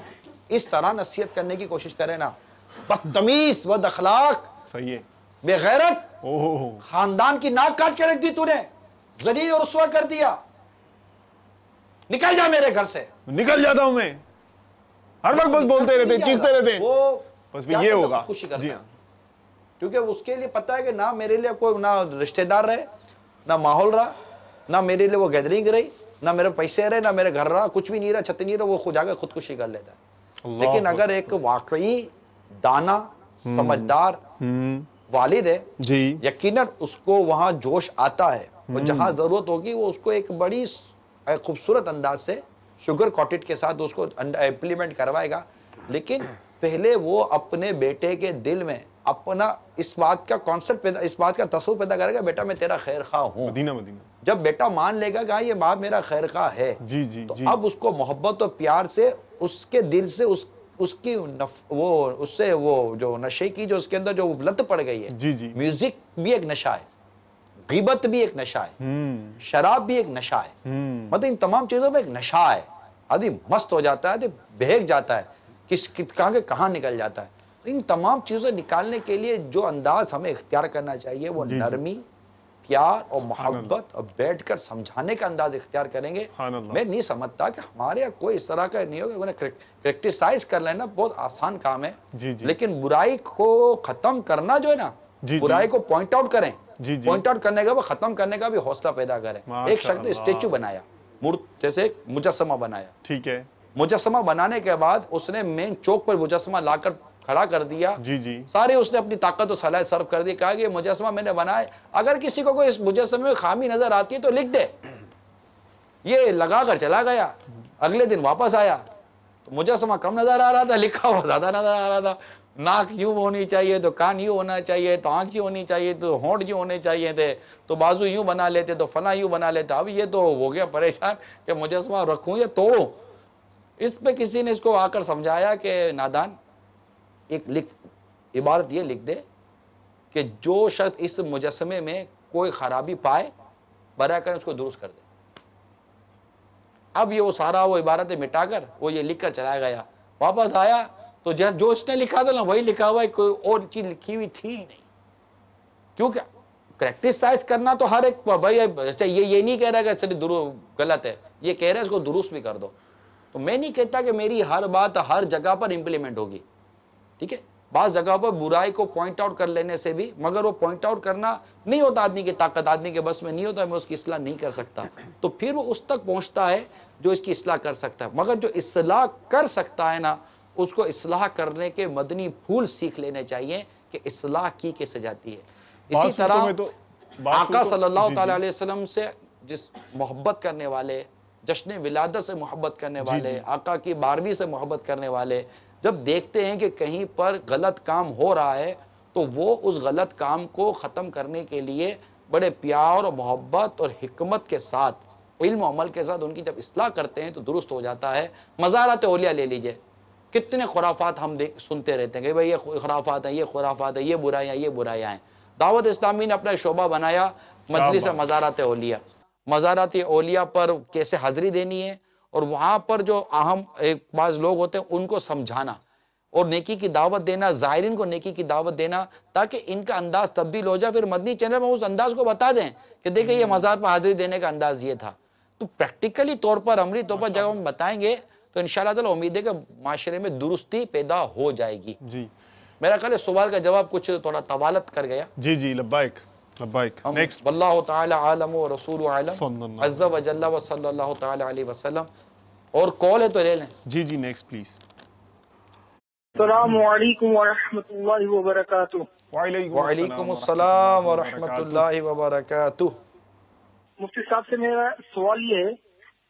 اس طرح نصیحت کرنے کی کوشش کرے نا، بدتمیز، بد اخلاق، صحیح ہے، بے غیرت، خاندان کی ناک کاٹ کے رکھ دی تو نے، ذلیل اور رسوا کر دیا، نکل جا میرے گھر سے، نکل جاتا ہوں میں، ہر وقت بس بولتے رہتے، چیختے رہتے، وہ بس بھی یہ ہوگا، خوشی کرتا ہے، کیونکہ اس کے لیے پتہ ہے کہ نہ میرے لیے کوئی نہ رشتہ دار رہے، نہ ماحول رہا، نہ میرے لیے وہ گیدرنگ رہی، نہ میرے پیسے رہے، نہ میرے گھر رہا، کچھ بھی نہیں رہا، چھت نہیں رہا، وہ خود جا کے خودکشی کر لیتا ہے۔ لیکن اگر ایک واقعی دانا سمجھدار والد ہے، یقیناً اس کو وہاں جوش آتا ہے، اور جہاں ضرورت ہوگی وہ اس کو ایک بڑی خوبصورت انداز سے شوگر کوٹڈ کے ساتھ اس کو امپلیمنٹ کروائے گا، لیکن پہلے وہ اپنے بیٹے کے دل میں اپنا اس بات کا کانسیپٹ پیدا، اس بات کا تصور پیدا کرے گا، بیٹا میں تیرا خیر خواہ ہوں۔ مدینہ جب بیٹا مان لے گا کہ ہاں یہ باپ میرا خیر خواہ ہے، تو اب اس کو محبت اور پیار سے اس کے دل سے اس کی اس سے وہ جو نشے کی جو اس کے اندر جو لت پڑ گئی ہے، میوزک بھی ایک نشہ ہے، غیبت بھی ایک نشہ ہے، شراب بھی ایک نشہ ہے، مطلب ان تمام چیزوں میں ایک نشہ ہے، آدمی مست ہو جاتا ہے، آدمی بہک جاتا ہے، کہاں نکل جاتا ہے۔ ان تمام چیزیں نکالنے کے لیے جو انداز ہمیں اختیار کرنا چاہیے وہ نرمی، پیار اور محبت اور بیٹھ کر سمجھانے کا انداز اختیار کریں گے۔ میں نہیں سمجھتا کہ ہمارے یہاں کوئی اس طرح کا نہیں ہوگا، کرٹیسائز کر لینا بہت آسان کام ہے، لیکن برائی کو ختم کرنا جو ہے نا، برائی کو پوائنٹ آؤٹ کریں، پوائنٹ آؤٹ کرنے کا وہ ختم کرنے کا بھی حوصلہ پیدا کریں۔ ایک شخص نے اسٹیچو بنایا، جیسے مجسمہ بنایا، ٹھیک ہے، مجسمہ بنانے کے بعد اس نے مین چوک پر مجسمہ لا کر کھڑا کر دیا، سارے اس نے اپنی طاقت و صلاحیت صرف کر دی، کہا کہ یہ مجسمہ میں نے بنایا، اگر کسی کو کوئی اس مجسمے میں خامی نظر آتی ہے تو لکھ دے۔ یہ لگا کر چلا گیا، اگلے دن واپس آیا تو مجسمہ کم نظر آ رہا تھا، لکھا ہوا زیادہ نظر آ رہا تھا، ناک یوں ہونی چاہیے تو کان یوں ہونا چاہیے تو آنکھ یوں ہونی چاہیے تو ہونٹ یوں ہونے چاہیے تھے تو بازو یوں بنا لیتے تو فلاں یوں بنا لیتا۔ اب یہ تو ہو گیا پریشان کہ مجسمہ رکھوں یا توڑوں۔ اس پہ کسی نے اس کو آ کر سمجھایا کہ نادان، ایک عبارت یہ لکھ دے کہ جو شخص اس مجسمے میں کوئی خرابی پائے برائے کریں اس کو درست کر دے۔ اب یہ وہ سارا وہ عبارتیں مٹا کر وہ یہ لکھ کر چلا گیا، واپس آیا تو جو اس نے لکھا تھا نا وہی لکھا ہوا ہے، کوئی اور چیز لکھی ہوئی تھی ہی نہیں۔ کیونکہ کریٹیسائز کرنا تو ہر ایک بھائی، یہ نہیں کہہ رہا کہ صرف غلط ہے، یہ کہہ رہا ہے اس کو درست بھی کر دو۔ تو میں نہیں کہتا کہ میری ہر بات ہر جگہ پر امپلیمنٹ ہوگی، ٹھیک ہے، بعض جگہ پر برائی کو پوائنٹ آؤٹ کر لینے سے بھی، مگر وہ پوائنٹ آؤٹ کرنا نہیں ہوتا آدمی کی طاقت، آدمی کے بس میں نہیں ہوتا، میں اس کی اصلاح نہیں کر سکتا، تو پھر وہ اس تک پہنچتا ہے جو اس کی اصلاح کر سکتا ہے۔ مگر جو اصلاح کر سکتا ہے نا، اس کو اصلاح کرنے کے مدنی پھول سیکھ لینے چاہیے کہ اصلاح کی کیسے جاتی ہے۔ اسی طرح آقا صلی اللہ تعالیٰ علیہ وسلم سے جس محبت کرنے والے، جشن ولادت سے محبت کرنے والے، آقا کی 12ویں سے محبت کرنے والے، جب دیکھتے ہیں کہ کہیں پر غلط کام ہو رہا ہے تو وہ اس غلط کام کو ختم کرنے کے لیے بڑے پیار اور محبت اور حکمت کے ساتھ، علم و عمل کے ساتھ ان کی جب اصلاح کرتے ہیں تو درست ہو جاتا ہے۔ مزارات اولیاء لے لیجئے، کتنے خرافات ہم سنتے رہتے ہیں کہ بھئی یہ خرافات ہیں، یہ خرافات ہیں، یہ برائیاں، یہ برائیاں ہیں۔ دعوت اسلامی نے اپنا شعبہ بنایا مجلس مزارات اولیاء۔ مزارات اولیاء پر کیسے حاضری دینی ہے، اور وہاں پر جو اہم بعض لوگ ہوتے ہیں ان کو سمجھانا اور نیکی کی دعوت دینا، زائرین کو نیکی کی دعوت دینا، تاکہ ان کا انداز تبدیل ہو جائے۔ پھر مدنی چینل میں اس انداز کو بتا دیں کہ دیکھیں یہ مزار پر حاضری دینے کا انداز یہ تھا۔ تو پریکٹیکلی طور پر، عملی طور پر جب ہم بتائیں گے تو انشاءاللہ تعالی امید ہے کہ معاشرے میں درستی پیدا ہو جائے گی۔ جی میرا خیال ہے سوال کا جواب کچھ تھوڑا طوالت کر گیا۔ جی جی، لبائک لبائک۔ نیکسٹ۔ واللہ تعالی عالم و رسول عالم عز و جل و صلی اللہ تعالی علیہ وسلم۔ اور کال ہے تو لے لیں۔ جی جی، نیکسٹ پلیز۔ السلام علیکم ورحمۃ اللہ وبرکاتہ۔ وعلیکم السلام ورحمۃ اللہ وبرکاتہ۔ مفتی صاحب سے میرا سوال یہ ہے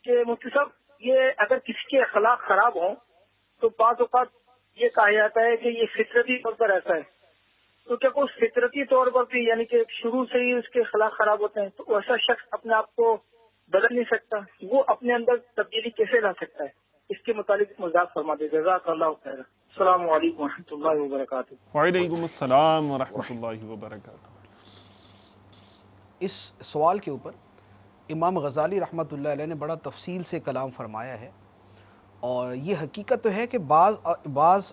کہ مفتی صاحب، یہ اگر کسی کے اخلاق خراب ہوں تو بعض اوقات یہ کہا جاتا ہے کہ یہ فطرتی طور پر ایسا ہے، تو کیا کوئی فطرتی طور پر بھی، یعنی کہ شروع سے ہی اس کے اخلاق خراب ہوتے ہیں، تو ایسا شخص اپنے آپ کو بدل نہیں سکتا؟ وہ اپنے اندر تبدیلی کیسے لا سکتا ہے؟ اس کے متعلق مزاح فرما دے، جزاک اللہ خیر۔ السلام علیکم ورحمۃ اللہ وبرکاتہ۔ وعلیکم السلام ورحمۃ اللہ وبرکاتہ۔ اس سوال کے اوپر امام غزالی رحمۃ اللہ علیہ نے بڑا تفصیل سے کلام فرمایا ہے، اور یہ حقیقت تو ہے کہ بعض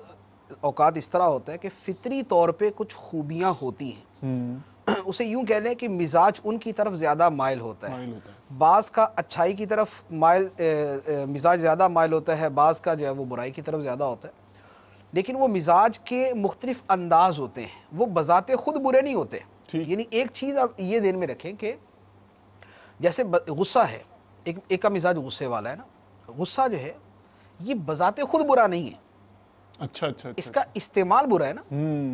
اوقات اس طرح ہوتا ہے کہ فطری طور پہ کچھ خوبیاں ہوتی ہیں، اسے یوں کہہ لیں کہ مزاج ان کی طرف زیادہ مائل ہوتا ہے۔ بعض کا اچھائی کی طرف مزاج زیادہ مائل ہوتا ہے، بعض کا جو ہے وہ برائی کی طرف زیادہ ہوتا ہے، لیکن وہ مزاج کے مختلف انداز ہوتے ہیں، وہ بذات خود برے نہیں ہوتے۔ یعنی ایک چیز آپ یہ ذہن میں رکھیں کہ جیسے غصہ ہے، ایک کا مزاج غصے والا ہے نا، غصہ جو ہے یہ بذات خود برا نہیں ہے، اچھا اچھا، اس کا استعمال برا ہے نا،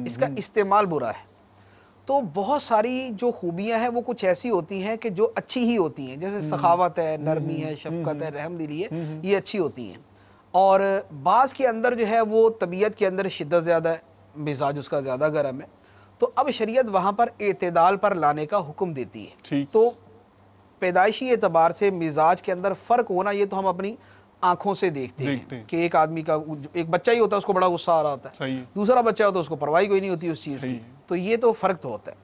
اس کا استعمال برا ہے۔ تو بہت ساری جو خوبیاں ہیں وہ کچھ ایسی ہوتی ہیں کہ جو اچھی ہی ہوتی ہیں، جیسے سخاوت ہے، نرمی ہے، شفقت ہے، رحم دلی ہے، یہ اچھی ہوتی ہیں۔ اور بعض کے اندر جو ہے وہ طبیعت کے اندر شدت زیادہ ہے، مزاج اس کا زیادہ گرم ہے، تو اب شریعت وہاں پر اعتدال پر لانے کا حکم دیتی ہے۔ تو پیدائشی اعتبار سے مزاج کے اندر فرق ہونا یہ تو ہم اپنی آنکھوں سے دیکھتے ہیں کہ ایک آدمی کا، ایک بچہ ہی ہوتا ہے اس کو بڑا غصہ آ رہا ہوتا ہے، دوسرا بچہ ہوتا ہے اس کو پرواہی کوئی نہیں ہوتی اس چیز کی، تو یہ تو فرق تو ہوتا ہے۔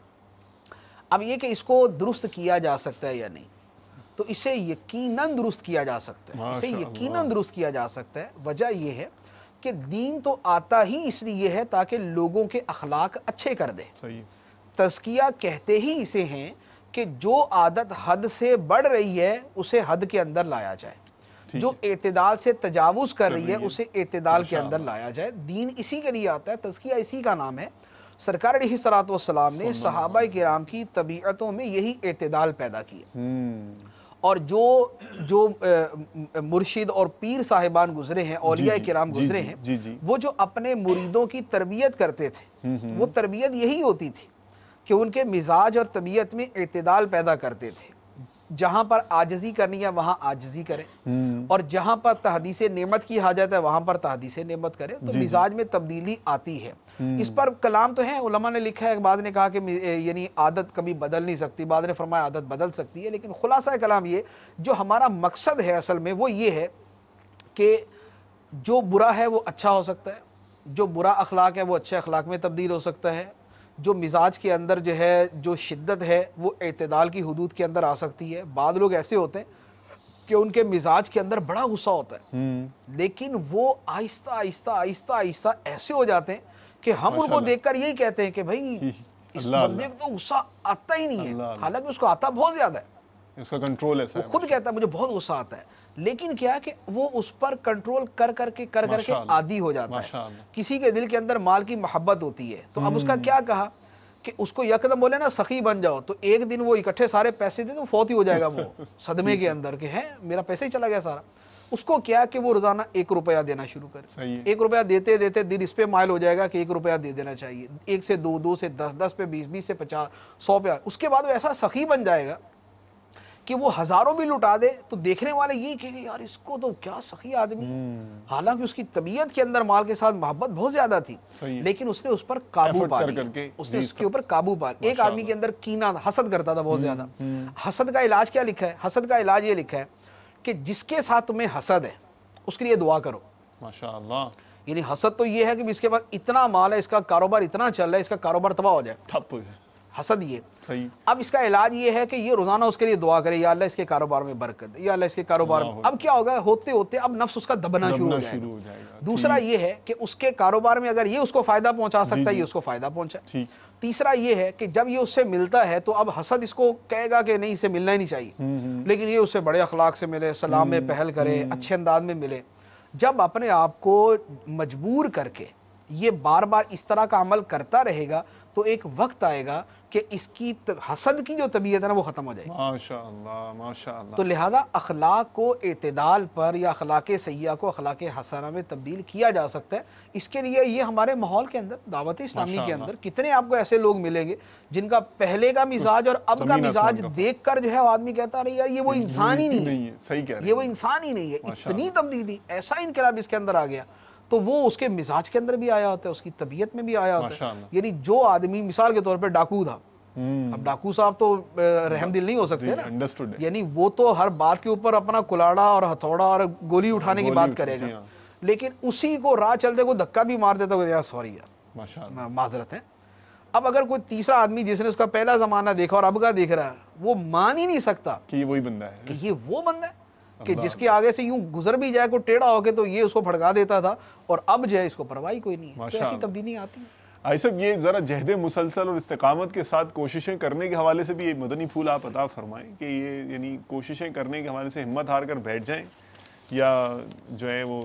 اب یہ کہ اس کو درست کیا جا سکتا ہے یا نہیں، تو اسے یقیناً درست کیا جا سکتا ہے، اسے یقیناً درست کیا جا سکتا ہے۔ وجہ یہ ہے کہ دین تو آتا ہی اس لیے ہے تاکہ لوگوں کے اخلاق اچھے کر دے۔ تزکیہ کہتے ہی اسے ہیں کہ جو عادت حد سے بڑھ رہی ہے اسے حد کے اندر لایا جائے، جو اعتدال سے تجاوز کر رہی ہے اسے اعتدال کے اندر لایا جائے۔ دین اسی کے لیے آتا ہے، تزکیہ اسی کا نام ہے۔ سرکار علیہ الصلوۃ والسلام نے صحابہ کرام کی طبیعتوں میں یہی اعتدال پیدا کیا، اور جو مرشد اور پیر صاحبان گزرے ہیں، اولیاء کرام گزرے ہیں، وہ جو اپنے مریدوں کی تربیت کرتے تھے، وہ تربیت یہی ہوتی تھی کہ ان کے مزاج اور طبیعت میں اعتدال پیدا کرتے تھے۔ جہاں پر عاجزی کرنی ہے وہاں عاجزی کریں، اور جہاں پر تحدیث نعمت کی حاجت ہے وہاں پر تحدیث نعمت کریں، تو مزاج میں تبدیلی آتی ہے۔ اس پر کلام تو ہے، علماء نے لکھا ہے، بعض نے کہا کہ یعنی عادت کبھی بدل نہیں سکتی، بعض نے فرمایا عادت بدل سکتی ہے، لیکن خلاصہ کلام یہ جو ہمارا مقصد ہے اصل میں وہ یہ ہے کہ جو برا ہے وہ اچھا ہو سکتا ہے، جو برا اخلاق ہے وہ اچھے اخلاق میں تبدیل ہو سکتا ہے، جو مزاج کے اندر جو ہے جو شدت ہے وہ اعتدال کی حدود کے اندر آ سکتی ہے۔ بعض لوگ ایسے ہوتے ہیں کہ ان کے مزاج کے اندر بڑا غصہ ہوتا ہے، لیکن وہ آہستہ آہستہ آہستہ آہستہ ایسے ہو جاتے ہیں کہ ہم ان کو دیکھ کر یہی کہتے ہیں کہ بھائی اس بندے کو تو غصہ آتا ہی نہیں ہے، حالانکہ اس کو آتا بہت زیادہ ہے، اس کا کنٹرول ایسا ہے، وہ خود کہتا ہے مجھے بہت غصہ آتا ہے، لیکن کیا کہ وہ اس پر کنٹرول کر کر کے عادی ہو جاتا ہے۔ کسی کے دل کے اندر مال کی محبت ہوتی ہے، تو اب اس کا کیا کہا کہ اس کو یکدم بولے نا سخی بن جاؤ، تو ایک دن وہ اکٹھے سارے پیسے دے تو فوت ہی ہو جائے گا، وہ صدمے کے اندر کہ ہے میرا پیسے ہی چلا گیا سارا۔ اس کو کیا کہ وہ روزانہ 1 روپیہ دینا شروع کرے، 1 روپیہ دیتے دیتے دل اس پہ مائل ہو جائے گا کہ 1 روپیہ دے دینا چاہیے، 1 سے 2، 2 سے 10، 10 پہ 20، 20 سے 50، 100 پہ، اس کے بعد وہ ایسا سخی بن جائے گا کہ وہ ہزاروں بھی لٹا دے تو دیکھنے والے یہ کہ یار اس کو تو کیا سخی آدمی، حالانکہ اس کی طبیعت کے اندر مال کے ساتھ محبت بہت زیادہ تھی، لیکن اس نے اس پر قابو پا لیا، اس نے اس کے اوپر قابو پا لیا۔ ایک آدمی کے اندر کینہ، حسد کرتا تھا بہت زیادہ۔ حسد کا علاج کیا لکھا ہے؟ حسد کا علاج یہ لکھا ہے کہ جس کے ساتھ تمہیں حسد ہے اس کے لیے دعا کرو۔ ماشاءاللہ۔ یعنی حسد تو یہ ہے کہ اس کے پاس اتنا مال ہے، اس کا کاروبار اتنا چل رہا ہے، اس کا کاروبار تباہ ہو جائے، ٹھپ ہو جائے، حسد یہ۔ صحیح۔ اب اس کا علاج یہ ہے کہ یہ روزانہ اس کے لیے دعا کرے، یا اللہ اس کے کاروبار میں برکت دے، یا اللہ اس کے کاروبار میں۔ اب کیا ہوگا، ہوتے ہوتے اب نفس اس کا دبنا شروع ہو جائے گا۔ دوسرا یہ ہے کہ اس کے کاروبار میں اگر یہ اس کو فائدہ پہنچا سکتا ہے، یہ اس کو فائدہ پہنچا۔ تیسرا یہ ہے کہ جب یہ اس سے ملتا ہے تو اب حسد اس کو کہے گا کہ نہیں، اسے ملنا ہی نہیں چاہیے، لیکن یہ اس سے بڑے اخلاق سے ملے، سلام میں پہل کرے، اچھے انداز میں ملے۔ جب اپنے آپ کو مجبور کر کے یہ بار بار اس طرح کا عمل کرتا رہے گا تو ایک وقت آئے گا کہ اس کی حسد کی جو طبیعت ہے نا وہ ختم ہو جائے گی۔ ماشاءاللہ ماشاءاللہ۔ تو لہذا اخلاق کو اعتدال پر یا اخلاق سیئہ کو اخلاق حسنہ میں تبدیل کیا جا سکتا ہے۔ اس کے لیے یہ ہمارے ماحول کے اندر، دعوت اسلامی کے اندر کتنے آپ کو ایسے لوگ ملیں گے جن کا پہلے کا مزاج اور اب کا مزاج دیکھ کر جو ہے وہ آدمی کہتا رہے یار یہ وہ انسان ہی نہیں ہے، صحیح کہہ رہے ہیں، یہ وہ انسان ہی نہیں ہے۔ اتنی تبدیلی، ایسا انقلاب اس کے اندر آ گیا تو وہ اس کے مزاج کے اندر بھی آیا ہوتا ہے، اس کی طبیعت میں بھی آیا ہوتا ہے۔ یعنی جو آدمی مثال کے طور پہ ڈاکو تھا، اب ڈاکو صاحب تو رحم دل نہیں ہو سکتے نا، یعنی وہ تو ہر بات کے اوپر اپنا کلاڑا اور ہتھوڑا اور گولی اٹھانے کی بات کرے گا، لیکن اسی کو راہ چلتے کو دھکا بھی مار دیتا ہے، سوری یار معذرت ہے۔ اب اگر کوئی تیسرا آدمی جس نے اس کا پہلا زمانہ دیکھا اور اب کا دیکھ رہا ہے، وہ مان ہی نہیں سکتا کہ یہ وہی بندہ ہے، کہ یہ وہ بندہ ہے کہ جس کے آگے سے یوں گزر بھی جائے کوئی ٹیڑھا ہو کے تو یہ اس کو پھڑکا دیتا تھا، اور اب جو ہے اس کو پرواہی کوئی نہیں ہے۔ ایسی تبدیلی آتی ہے۔ آئی صاحب یہ ذرا جہد مسلسل اور استقامت کے ساتھ کوششیں کرنے کے حوالے سے بھی ایک مدنی پھول آپ عطا فرمائیں کہ یہ یعنی کوششیں کرنے کے حوالے سے ہمت ہار کر بیٹھ جائیں یا جو ہے وہ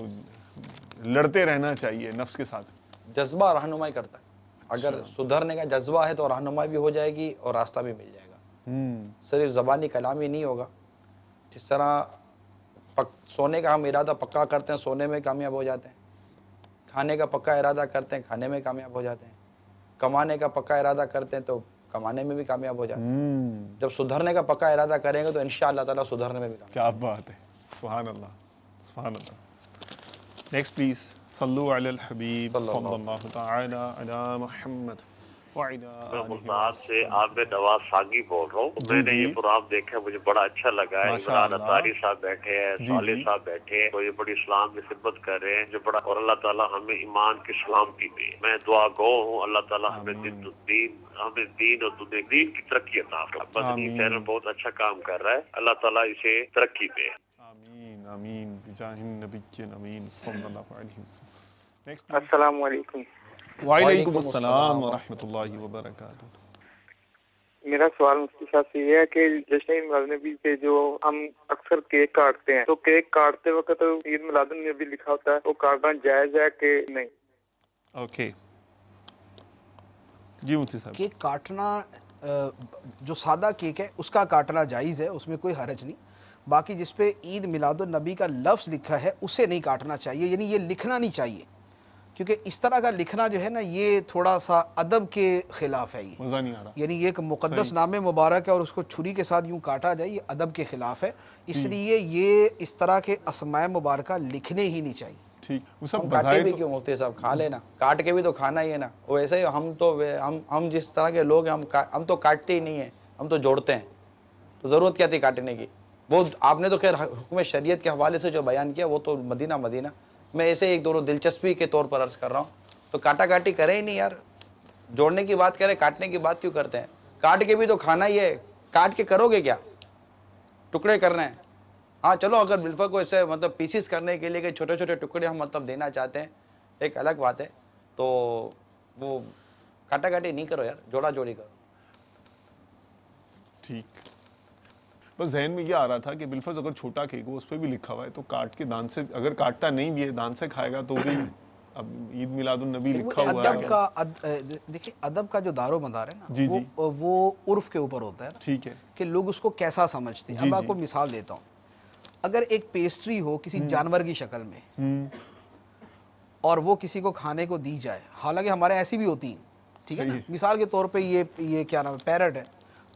لڑتے رہنا چاہیے نفس کے ساتھ؟ جذبہ رہنمائی کرتا ہے، اگر سدھرنے کا جذبہ ہے تو رہنمائی بھی ہو جائے گی اور راستہ بھی مل جائے گا۔ صرف زبانی کلامی نہیں ہوگا، جس طرح سونے کا ہم ارادہ پکا کرتے ہیں سونے میں کامیاب ہو جاتے ہیں، کھانے کا پکا ارادہ کرتے ہیں کھانے میں کامیاب ہو جاتے ہیں، کمانے کا پکا ارادہ کرتے ہیں تو کمانے میں بھی کامیاب ہو جاتے ہیں۔ جب سدھرنے کا پکا ارادہ کریں گے تو انشاءاللہ تعالیٰ سدھرنے میں بھی کامیاب۔ کیا بات ہے، سبحان اللہ سبحان اللہ۔ نیکسٹ پلیز، صلو علی الحبیب صلی اللہ تعالی علی محمد۔ میں ملتان سے عابد نواز ساگی بول رہا ہوں۔ میں نے یہ پروگرام دیکھا، مجھے بڑا اچھا لگا ہے۔ عمران اطاری صاحب بیٹھے ہیں، صالح صاحب بیٹھے ہیں، تو یہ بڑی اسلام کی خدمت کر رہے ہیں جو بڑا، اور اللہ تعالیٰ ہمیں ایمان کی سلامتی دے۔ میں دعا گو ہوں اللہ تعالیٰ ہمیں دین اور دین کی ترقی عطا فرمائے۔ مدنی چینل بہت اچھا کام کر رہا ہے، اللہ تعالیٰ اسے ترقی دے۔ آمین آمین بجاہ النبی امین صلی اللہ علیہ وسلم۔ السلام علیکم۔ وعلیکم السلام ورحمۃ اللہ وبرکاتہ۔ میرا سوال مفتی صاحب سے یہ ہے کہ جشن میلاد النبی پہ جو ہم اکثر کیک کاٹتے ہیں تو کیک کاٹتے وقت عید میلاد النبی لکھا ہوتا ہے، وہ کاٹنا جائز ہے کہ نہیں؟ اوکے جی مفتی صاحب۔ کیک کاٹنا جو سادہ کیک ہے اس کا کاٹنا جائز ہے، اس میں کوئی حرج نہیں۔ باقی جس پہ عید میلاد النبی کا لفظ لکھا ہے اسے نہیں کاٹنا چاہیے، یعنی یہ لکھنا نہیں چاہیے، کیونکہ اس طرح کا لکھنا جو ہے نا یہ تھوڑا سا ادب کے خلاف ہے، یہ مزہ نہیں آ رہا، یعنی یہ ایک مقدس نام مبارک ہے اور اس کو چھری کے ساتھ یوں کاٹا جائے، یہ ادب کے خلاف ہے، اس لیے یہ اس طرح کے اسماء مبارکہ لکھنے ہی نہیں چاہیے۔ ٹھیک، وہ سب کاٹے بھی کیوں مفتی صاحب، کھا لینا، کاٹ کے بھی تو کھانا ہی ہے نا۔ وہ ایسے ہی ہم جس طرح کے لوگ ہیں ہم تو کاٹتے ہی نہیں ہیں، ہم تو جوڑتے ہیں، تو ضرورت کیا تھی کاٹنے کی؟ وہ آپ نے تو خیر حکم شریعت کے حوالے سے جو بیان کیا وہ تو مدینہ، میں ایسے ایک دونوں دلچسپی کے طور پر عرض کر رہا ہوں، تو کاٹا کاٹی کریں ہی نہیں یار، جوڑنے کی بات کریں، کاٹنے کی بات کیوں کرتے ہیں؟ کاٹ کے بھی تو کھانا ہی ہے، کاٹ کے کرو گے کیا؟ ٹکڑے کرنے ہیں؟ ہاں چلو اگر بالفعل کو اسے مطلب پیسز کرنے کے لیے کہ چھوٹے چھوٹے ٹکڑے ہم مطلب دینا چاہتے ہیں ایک الگ بات ہے، تو وہ کاٹا کاٹی نہیں کرو یار، جوڑا جوڑی کرو۔ ٹھیک، بس ذہن میں یہ آ رہا تھا کہ بالفرض اگر چھوٹا کیک ہو اس پہ بھی لکھا ہوا ہے تو کاٹ کے دان سے، اگر کاٹتا نہیں بھی ہے دان سے کھائے گا تو بھی اب عید میلاد النبی لکھا ہوا ہے۔ ادب کا دیکھیں، ادب کا جو دار و مدار ہے نا وہ عرف کے اوپر ہوتا ہے، ٹھیک ہے، کہ لوگ اس کو کیسا سمجھتے ہیں۔ اب آپ کو مثال دیتا ہوں، اگر ایک پیسٹری ہو کسی جانور کی شکل میں اور وہ کسی کو کھانے کو دی جائے، حالانکہ ہمارے ایسی بھی ہوتی ہیں، ٹھیک ہے نا، مثال کے طور پہ یہ کیا نام ہے، پیرٹ ہے،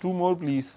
2 more please।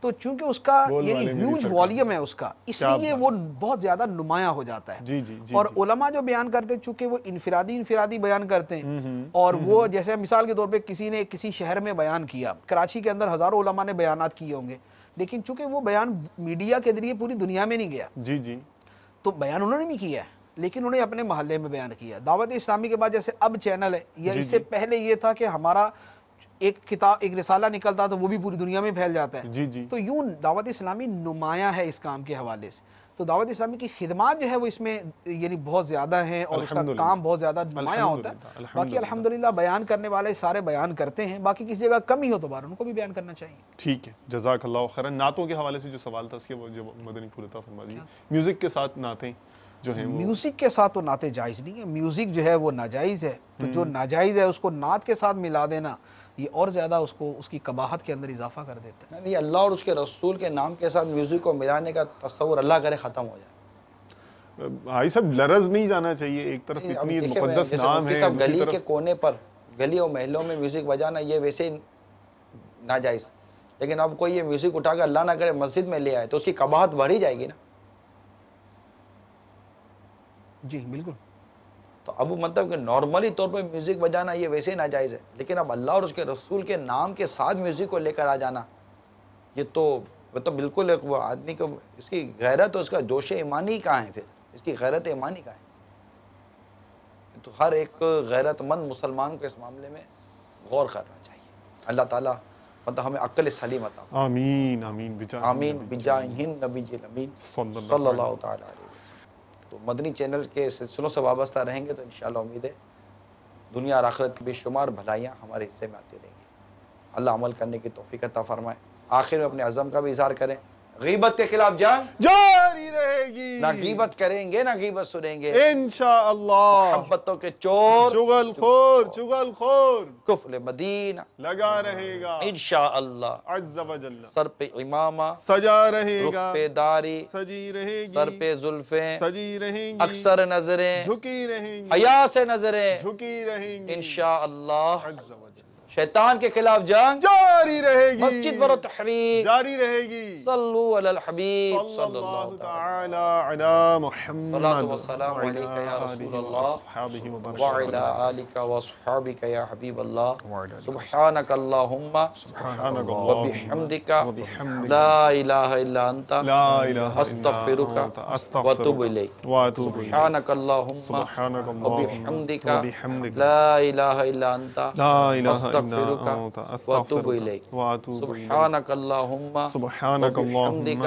تو چونکہ اس کا یعنی ہیوج والیوم ہے اس کا، اس لیے وہ بہت زیادہ نمایاں ہو جاتا ہے. اور علماء جو بیان کرتے ہیں چونکہ وہ انفرادی بیان کرتے ہیں، اور وہ جیسے مثال کے طور پہ کسی نے کسی شہر میں بیان کیا، کراچی کے اندر ہزاروں علماء نے بیانات کیے ہوں گے، لیکن چونکہ وہ بیان میڈیا کے ذریعے پوری دنیا میں نہیں گیا، تو بیان انہوں نے بھی کیا ہے لیکن انہیں اپنے محلے میں بیان کیا. دعوت اسلامی کے بعد جیسے اب چینل ہے، یا اس سے پہلے یہ تھا کہ ہمارا ایک کتاب ایک رسالہ نکلتا تو وہ بھی پوری دنیا میں پھیل جاتا ہے. تو یوں دعوت اسلامی نمایاں ہے اس کام کے حوالے سے. تو دعوت اسلامی کی خدمات جو ہے وہ اس میں یعنی بہت زیادہ ہیں، اور اس کا کام بہت زیادہ نمایاں ہوتا ہے. باقی الحمدللہ بیان کرنے والے سارے بیان کرتے ہیں، باقی کسی جگہ کمی ہو تو بار ان کو بھی بیان کرنا چاہیے. ٹھیک ہے، جزاک اللہ خیرا. نعتوں کے حوالے سے جو سوال تھا اس کے جو مدنی پھول عطا فرما دیجیے. میوزک کے ساتھ نعتیں جو ہیں، میوزک کے ساتھ تو نعتیں جائز نہیں ہے، میوزک جو ہے وہ ناجائز ہے. تو جو ناجائز ہے اس کو نعت کے ساتھ ملا دینا یہ اور زیادہ اس کو اس کی قباحت کے اندر اضافہ کر دیتا ہے. یہ اللہ اور اس کے رسول کے نام کے ساتھ میوزک کو ملانے کا تصور اللہ کرے ختم ہو جائے. بھائی صاحب لرز نہیں جانا چاہیے، ایک طرف اتنی مقدس نام ہے، گلی کے کونے پر گلی اور محلوں میں میوزک بجانا یہ ویسے ہی ناجائز، لیکن اب کوئی یہ میوزک اٹھا کر اللہ نہ کرے مسجد میں لے آئے تو اس کی قباحت بڑھ ہی جائے گی نا. جی بالکل. تو اب مطلب کہ نارملی طور پہ میوزک بجانا یہ ویسے ہی ناجائز ہے، لیکن اب اللہ اور اس کے رسول کے نام کے ساتھ میوزک کو لے کر آ جانا یہ تو مطلب بالکل ایک وہ آدمی کو اس کی غیرت اور اس کا جوش ایمانی کہاں ہے، پھر اس کی غیرت ایمانی کہاں ہے. تو ہر ایک غیرت مند مسلمان کو اس معاملے میں غور کرنا چاہیے. اللہ تعالیٰ مطلب ہمیں عقل سلیم عطا فرمائے. آمین آمین آمین بجاہ نبی الامین صلی اللہ تعالیٰ علیہ وسلم. تو مدنی چینل کے سلسلوں سے وابستہ رہیں گے تو انشاءاللہ امید ہے دنیا اور آخرت کی بے شمار بھلائیاں ہمارے حصے میں آتی رہیں گی. اللہ عمل کرنے کی توفیق عطا فرمائے. آخر میں اپنے عزم کا بھی اظہار کریں، غیبت کے خلاف جنگ جاری رہے گی. نہ غیبت کریں گے نہ غیبت سنیں گے انشاءاللہ. محبتوں کے چور چغل خور کفل مدینہ لگا رہے گا انشاءاللہ. عز و جل سر پہ امامہ سجا رہے گا، رخ پہ داری سجی رہے گی، سر پہ زلفیں سجی رہیں گی، اکثر نظریں جھکی رہیں گی، حیا سے نظریں جھکی رہیں گی انشاءاللہ. عز و جل. شیطان کے خلاف جنگ جاری رہے گی، مسجد برو تحریک جاری رہے گی. صلو علی الحبیب صلی اللہ تعالی علی محمد صلاة والسلام علیکہ یا رسول اللہ وعلی آلک واصحابک یا حبیب اللہ. سبحانک اللہم وبحمدک لا الہ الا انت استغفرک واتوب الیک. سبحانک اللہم وبحمدک لا الہ الا انت استغفرک واتوب الیک. سبحانک اللہم وبحمدک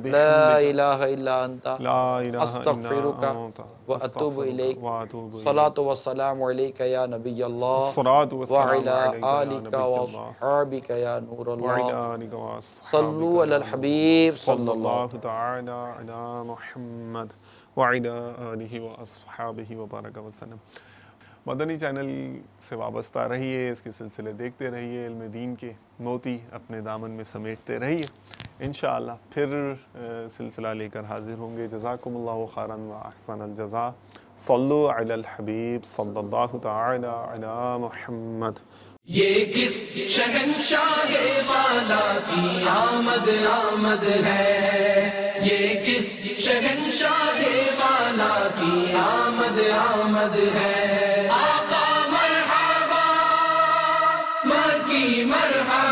لا الہ الا انت استغفرک واتوب الیک. صلاة والسلام علیکہ یا نبی اللہ وعلی آلک واصحابک یا نور اللہ. صلو علی الحبیب صلی اللہ تعالی علی محمد وعلی آلہ واصحابہ وبارک وسلم. مدنی چینل سے وابستہ رہیے، اس کے سلسلے دیکھتے رہیے، علم دین کے موتی اپنے دامن میں سمیٹتے رہیے. انشاءاللہ پھر سلسلہ لے کر حاضر ہوں گے. جزاکم اللہ خیرا و احسن الجزاء. صلو علی الحبیب صلی اللہ تعالی علی محمد. یہ کس شہنشاہ والا کی آمد ہے، یہ کس شہنشاہ والا کی آمد ہے. آقا مرحبا، مکی مرحبا.